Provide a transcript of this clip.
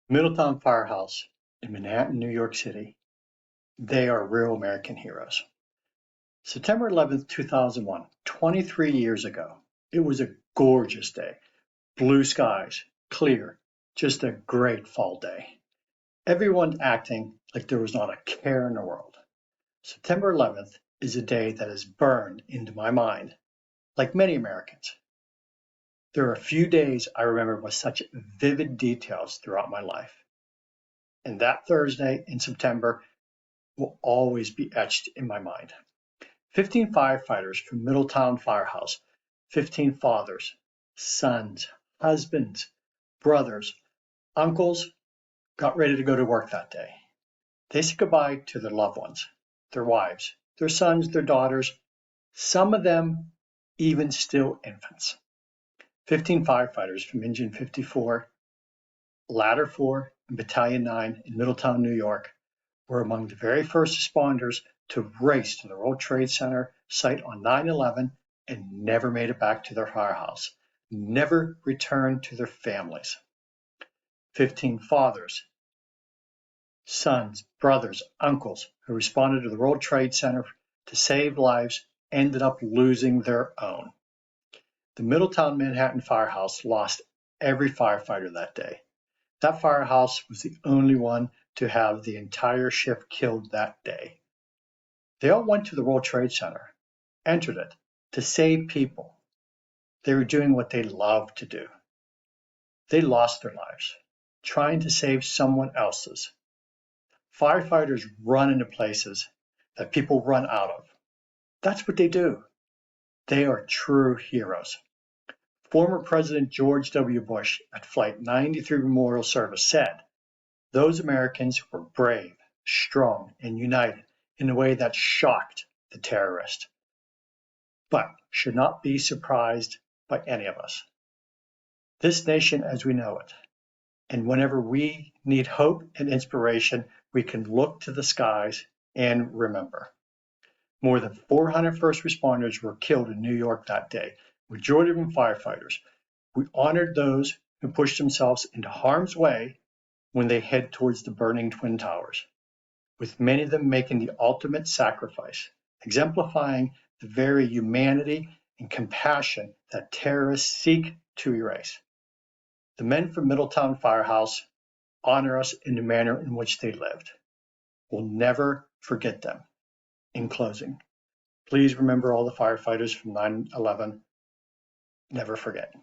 Middletown Firehouse in Manhattan, New York City. They are real American heroes. September 11th, 2001, 23 years ago. It was a gorgeous day. Blue skies, clear, just a great fall day. Everyone acting like there was not a care in the world. September 11th is a day that is burned into my mind, like many Americans. There are a few days I remember with such vivid details throughout my life. And that Thursday in September will always be etched in my mind. 15 firefighters from Middletown Firehouse, 15 fathers, sons, husbands, brothers, uncles, got ready to go to work that day. They said goodbye to their loved ones, their wives, their sons, their daughters, some of them even still infants. 15 firefighters from Engine 54, Ladder 4, and Battalion 9 in Middletown, New York, were among the very first responders to race to the World Trade Center site on 9/11 and never made it back to their firehouse, never returned to their families. 15 fathers, sons, brothers, uncles who responded to the World Trade Center to save lives ended up losing their own. The Middletown Manhattan Firehouse lost every firefighter that day. That firehouse was the only one to have the entire shift killed that day. They all went to the World Trade Center, entered it, to save people. They were doing what they loved to do. They lost their lives, trying to save someone else's. Firefighters run into places that people run out of. That's what they do. They are true heroes. Former President George W. Bush at Flight 93 Memorial Service said, "Those Americans were brave, strong, and united in a way that shocked the terrorist, but should not be surprised by any of us. This nation as we know it, and whenever we need hope and inspiration, we can look to the skies and remember." More than 400 first responders were killed in New York that day, majority of them firefighters. We honored those who pushed themselves into harm's way when they head towards the burning Twin Towers, with many of them making the ultimate sacrifice, exemplifying the very humanity and compassion that terrorists seek to erase. The men from Middletown Firehouse honor us in the manner in which they lived. We'll never forget them. In closing, please remember all the firefighters from 9/11. Never forget.